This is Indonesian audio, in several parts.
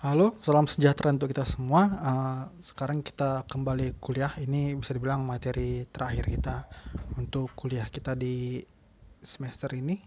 Halo, salam sejahtera untuk kita semua. Sekarang kita kembali kuliah. Ini bisa dibilang materi terakhir kita untuk kuliah kita di semester ini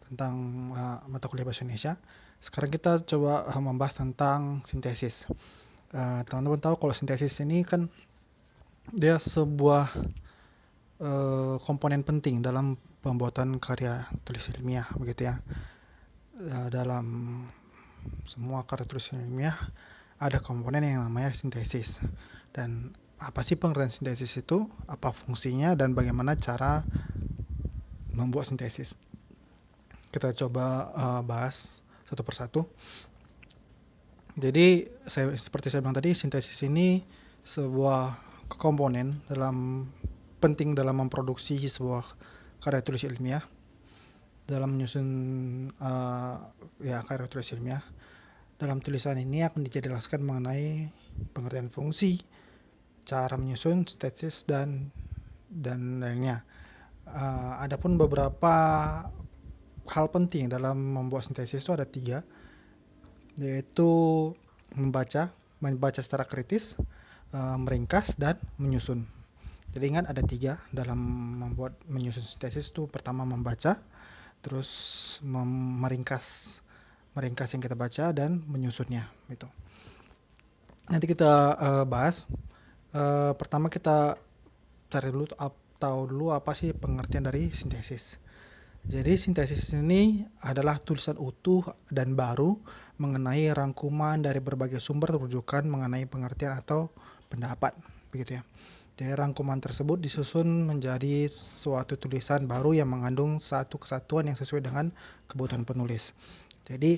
tentang mata kuliah bahasa Indonesia. Sekarang kita coba membahas tentang sintesis. Teman-teman tahu kalau sintesis ini kan dia sebuah komponen penting dalam pembuatan karya tulis ilmiah, begitu ya. Dalam semua karya tulis ilmiah ada komponen yang namanya sintesis. Dan apa sih pengertian sintesis itu, apa fungsinya, dan bagaimana cara membuat sintesis. Kita coba bahas satu persatu. Jadi seperti saya bilang tadi, sintesis ini sebuah komponen penting dalam memproduksi sebuah karya tulis ilmiah, dalam menyusun karya tulis ilmiah. Dalam tulisan ini akan dijelaskan mengenai pengertian fungsi, cara menyusun sintesis, dan lainnya. Adapun beberapa hal penting dalam membuat sintesis itu ada 3, yaitu membaca secara kritis, meringkas, dan menyusun. Jadi ingat ada 3 dalam menyusun sintesis itu. Pertama membaca, terus meringkas yang kita baca, dan menyusunnya itu. Nanti kita bahas. Pertama kita tahu dulu apa sih pengertian dari sintesis. Jadi sintesis ini adalah tulisan utuh dan baru mengenai rangkuman dari berbagai sumber rujukan mengenai pengertian atau pendapat, begitu ya. Jadi rangkuman tersebut disusun menjadi suatu tulisan baru yang mengandung satu kesatuan yang sesuai dengan kebutuhan penulis. Jadi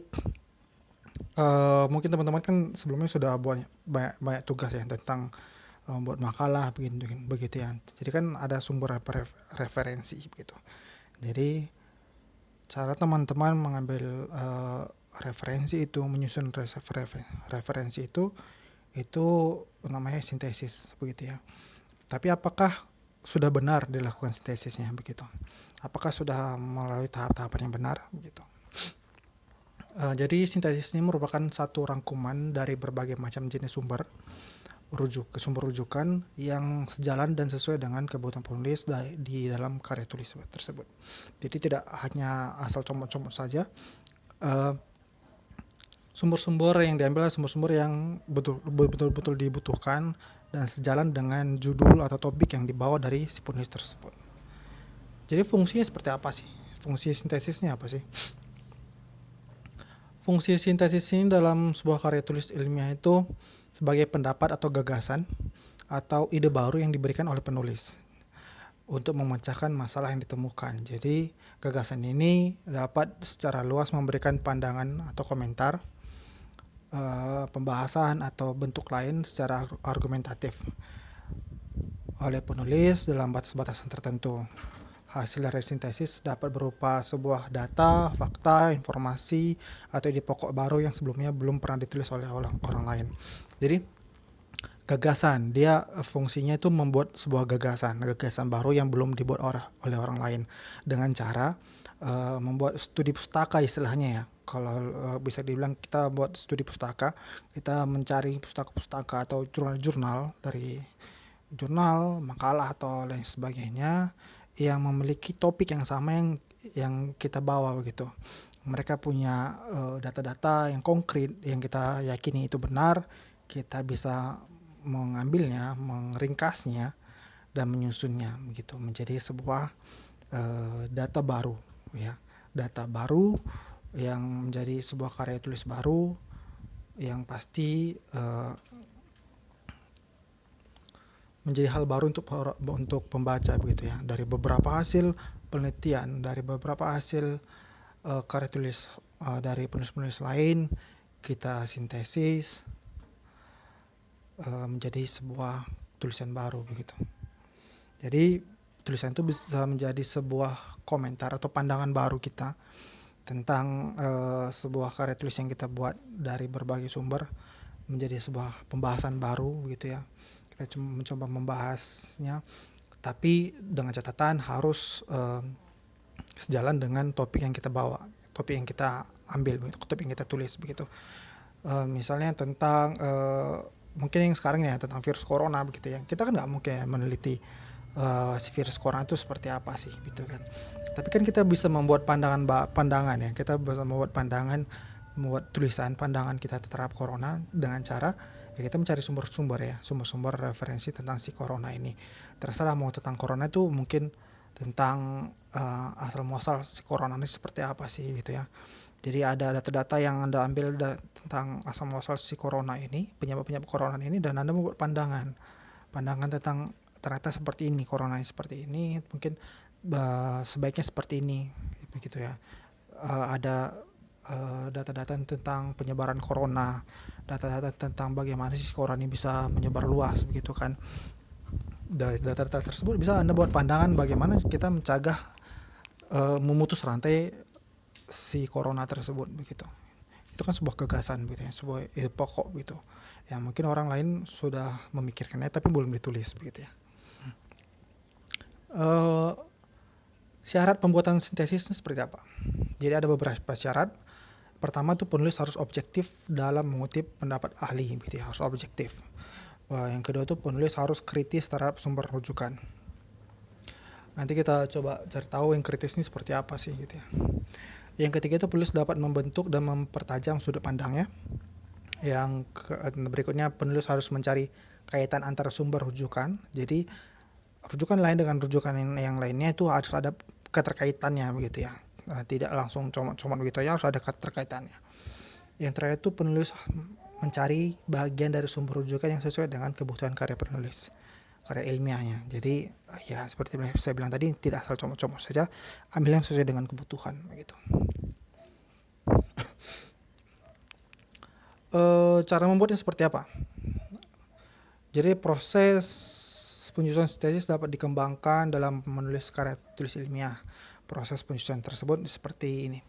mungkin teman-teman kan sebelumnya sudah buat banyak tugas ya tentang buat makalah begitu ya. Jadi kan ada sumber referensi begitu. Jadi cara teman-teman mengambil referensi itu, menyusun referensi itu namanya sintesis begitu ya. Tapi apakah sudah benar dilakukan sintesisnya begitu? Apakah sudah melalui tahap-tahapan yang benar begitu? Jadi sintesis ini merupakan satu rangkuman dari berbagai macam jenis sumber rujukan yang sejalan dan sesuai dengan kebutuhan penulis di dalam karya tulis tersebut. Jadi tidak hanya asal comot-comot saja. Sumber-sumber yang diambil adalah sumber-sumber yang betul-betul dibutuhkan dan sejalan dengan judul atau topik yang dibawa dari si penulis tersebut. Jadi fungsinya seperti apa sih? Fungsi sintesisnya apa sih? Fungsi sintesis ini dalam sebuah karya tulis ilmiah itu sebagai pendapat atau gagasan atau ide baru yang diberikan oleh penulis untuk memecahkan masalah yang ditemukan. Jadi gagasan ini dapat secara luas memberikan pandangan atau komentar, pembahasan atau bentuk lain secara argumentatif oleh penulis dalam batas-batasan tertentu. Hasil dari sintesis dapat berupa sebuah data, fakta, informasi, atau ide pokok baru yang sebelumnya belum pernah ditulis oleh orang lain. Jadi gagasan, dia fungsinya itu membuat sebuah gagasan baru yang belum dibuat oleh orang lain dengan cara membuat studi pustaka istilahnya ya. Kalau bisa dibilang kita buat studi pustaka, kita mencari pustaka-pustaka atau jurnal-jurnal dari jurnal, makalah atau lain sebagainya yang memiliki topik yang sama yang kita bawa begitu. Mereka punya data-data yang konkret yang kita yakini itu benar, kita bisa mengambilnya, meringkasnya, dan menyusunnya begitu menjadi sebuah data baru ya. Data baru yang menjadi sebuah karya tulis baru yang pasti menjadi hal baru untuk pembaca begitu ya. Dari beberapa hasil penelitian, dari beberapa hasil karya tulis dari penulis-penulis lain, kita sintesis menjadi sebuah tulisan baru begitu. Jadi tulisan itu bisa menjadi sebuah komentar atau pandangan baru kita tentang sebuah karya tulis yang kita buat dari berbagai sumber, menjadi sebuah pembahasan baru gitu ya. Kita mencoba membahasnya, tapi dengan catatan harus sejalan dengan topik yang kita bawa, topik yang kita ambil, topik yang kita tulis begitu. Misalnya tentang mungkin yang sekarang ya tentang virus corona begitu ya. Kita kan nggak mungkin ya meneliti si virus corona itu seperti apa sih gitu kan. Tapi kan kita bisa membuat pandangan ya. Kita bisa membuat pandangan, membuat tulisan pandangan kita terhadap corona dengan cara ya kita mencari sumber-sumber ya, sumber-sumber referensi tentang si corona ini. Terserah mau tentang corona itu mungkin tentang asal muasal si corona ini seperti apa sih gitu ya. Jadi ada data-data yang Anda ambil tentang asal muasal si corona ini, penyebab-penyebab corona ini, dan Anda membuat pandangan tentang ternyata seperti ini, corona ini seperti ini, mungkin sebaiknya seperti ini, begitu ya. Ada data-data tentang penyebaran corona, data-data tentang bagaimana sih corona ini bisa menyebar luas, begitu kan. Dari data-data tersebut bisa Anda buat pandangan bagaimana kita mencegah memutus rantai si corona tersebut begitu. Itu kan sebuah gagasan gitu ya, sebuah ide pokok gitu. Ya mungkin orang lain sudah memikirkannya tapi belum ditulis begitu ya. Syarat pembuatan sintesisnya seperti apa? Jadi ada beberapa syarat. Pertama tuh penulis harus objektif dalam mengutip pendapat ahli gitu ya, harus objektif. Yang kedua tuh penulis harus kritis terhadap sumber rujukan. Nanti kita coba cari tahu yang kritis ini seperti apa sih gitu ya. Yang ketiga itu penulis dapat membentuk dan mempertajam sudut pandangnya. Yang berikutnya penulis harus mencari kaitan antara sumber rujukan. Jadi rujukan lain dengan rujukan yang lainnya itu harus ada keterkaitannya begitu ya. Tidak langsung comot-comot begitu ya, harus ada keterkaitannya. Yang terakhir itu penulis mencari bagian dari sumber rujukan yang sesuai dengan kebutuhan karya penulis, karya ilmiahnya. Jadi ya seperti saya bilang tadi, tidak asal comot-comot saja, ambil yang sesuai dengan kebutuhan begitu. Cara membuatnya seperti apa? Jadi proses penyusunan sintesis dapat dikembangkan dalam menulis karya tulis ilmiah. Proses penyusunan tersebut seperti ini.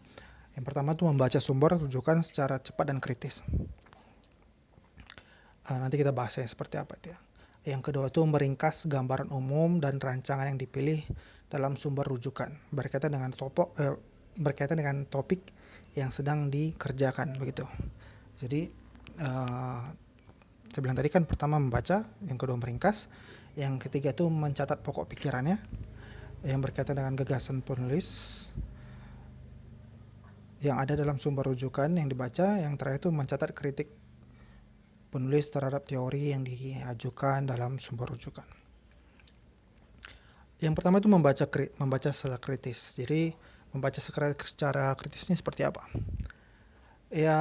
Yang pertama itu membaca sumber rujukan secara cepat dan kritis. Nanti kita bahas ya seperti apa itu ya. Yang kedua itu meringkas gambaran umum dan rancangan yang dipilih dalam sumber rujukan berkaitan dengan topik yang sedang dikerjakan begitu. Jadi saya bilang tadi kan pertama membaca, yang kedua meringkas, yang ketiga itu mencatat pokok pikirannya yang berkaitan dengan gagasan penulis yang ada dalam sumber rujukan yang dibaca, yang terakhir itu mencatat kritik penulis terhadap teori yang diajukan dalam sumber rujukan. Yang pertama itu membaca secara kritis. Jadi membaca secara kritisnya seperti apa? Ya,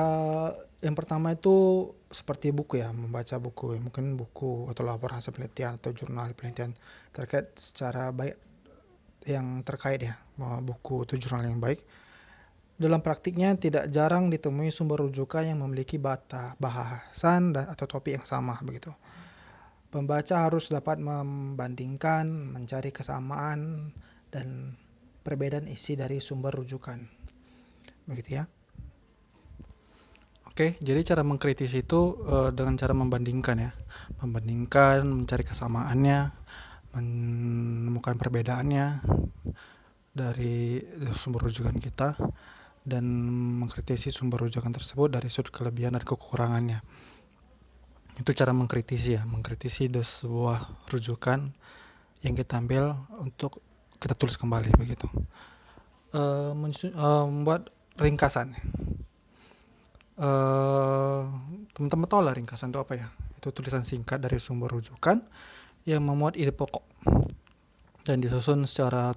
yang pertama itu seperti buku ya, membaca buku, mungkin buku atau laporan hasil penelitian atau jurnal penelitian terkait secara baik yang terkait ya, buku atau jurnal yang baik. Dalam praktiknya tidak jarang ditemui sumber rujukan yang memiliki bahasan atau topik yang sama begitu. Pembaca harus dapat membandingkan, mencari kesamaan dan perbedaan isi dari sumber rujukan. Begitu ya. Oke, jadi cara mengkritisi itu dengan cara membandingkan ya. Membandingkan, mencari kesamaannya, menemukan perbedaannya dari sumber rujukan kita, dan mengkritisi sumber rujukan tersebut dari sudut kelebihan dan kekurangannya. Itu cara mengkritisi ya, mengkritisi sebuah rujukan yang kita ambil untuk kita tulis kembali begitu. Membuat ringkasan. Teman-teman tahu lah ringkasan itu apa ya? Itu tulisan singkat dari sumber rujukan yang memuat ide pokok dan disusun secara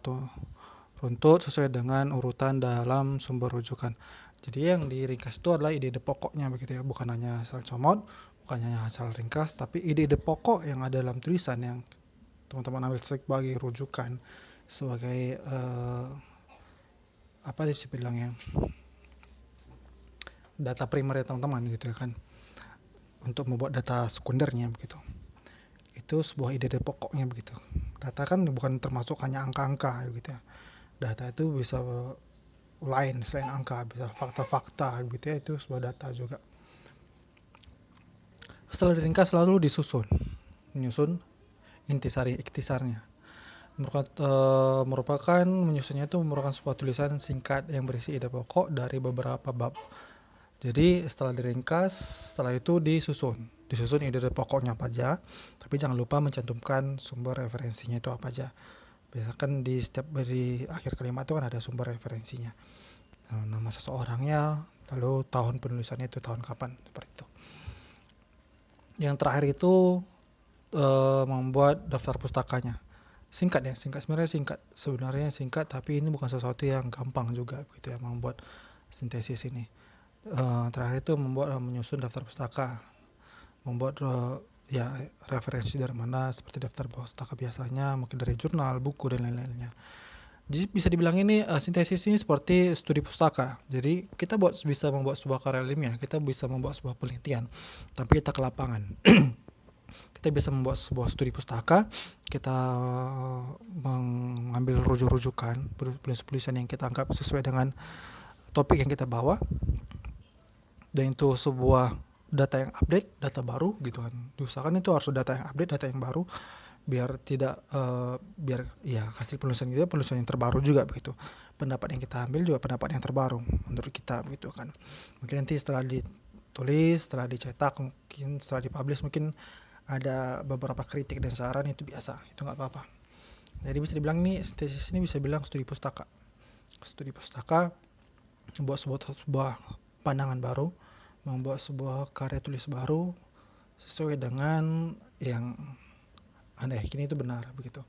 runtut sesuai dengan urutan dalam sumber rujukan. Jadi yang diringkas itu adalah ide-ide pokoknya begitu ya, bukan hanya asal comot, bukan hanya asal ringkas, tapi ide-ide pokok yang ada dalam tulisan yang teman-teman ambil sebagai rujukan, sebagai apa sih bilangnya, data primer ya teman-teman gitu ya kan, untuk membuat data sekundernya begitu. Itu sebuah ide pokoknya begitu. Data kan bukan termasuk hanya angka-angka gitu ya. Data itu bisa lain selain angka, bisa fakta-fakta gitu ya, itu sebuah data juga. Setelah diringkas lalu disusun, menyusun iktisarnya. Menyusunnya itu merupakan sebuah tulisan singkat yang berisi ide pokok dari beberapa bab. Jadi setelah diringkas, setelah itu disusun ide pokoknya apa aja, tapi jangan lupa mencantumkan sumber referensinya itu apa aja. Biasakan di akhir kalimat itu kan ada sumber referensinya. Nama seseorangnya, lalu tahun penulisannya itu tahun kapan, seperti itu. Yang terakhir itu membuat daftar pustakanya. Singkat ya, sebenarnya singkat, tapi ini bukan sesuatu yang gampang juga begitu ya membuat sintesis ini. Terakhir itu menyusun daftar pustaka, membuat ya referensi dari mana, seperti daftar pustaka biasanya, mungkin dari jurnal, buku, dan lain-lainnya. Jadi bisa dibilang ini sintesis ini seperti studi pustaka. Jadi kita bisa membuat sebuah karya ilmiah, kita bisa membuat sebuah penelitian, tapi kita ke lapangan. Kita bisa membuat sebuah studi pustaka, kita mengambil rujukan tulisan yang kita anggap sesuai dengan topik yang kita bawa, dan itu sebuah data yang update, data baru gitu kan. Diusahakan itu harus data yang update, data yang baru, biar tidak biar ya hasil penulisan kita penulisan yang terbaru juga begitu. Pendapat yang kita ambil juga pendapat yang terbaru menurut kita begitu kan. Mungkin nanti setelah ditulis, setelah dicetak, mungkin setelah dipublish, mungkin ada beberapa kritik dan saran, itu biasa, itu nggak apa-apa. Jadi bisa dibilang nih sintesis ini bisa bilang studi pustaka membuat sebuah pandangan baru, membuat sebuah karya tulis baru sesuai dengan yang Anda yakini itu benar begitu.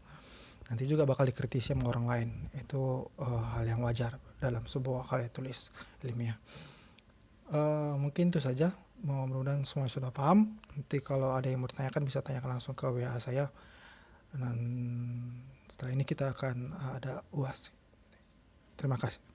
Nanti juga bakal dikritisi sama orang lain, itu hal yang wajar dalam sebuah karya tulis ilmiah. Mungkin itu saja, mudah-mudahan semua sudah paham. Nanti kalau ada yang mau ditanyakan bisa tanyakan langsung ke WA saya, dan setelah ini kita akan ada UAS. Terima kasih.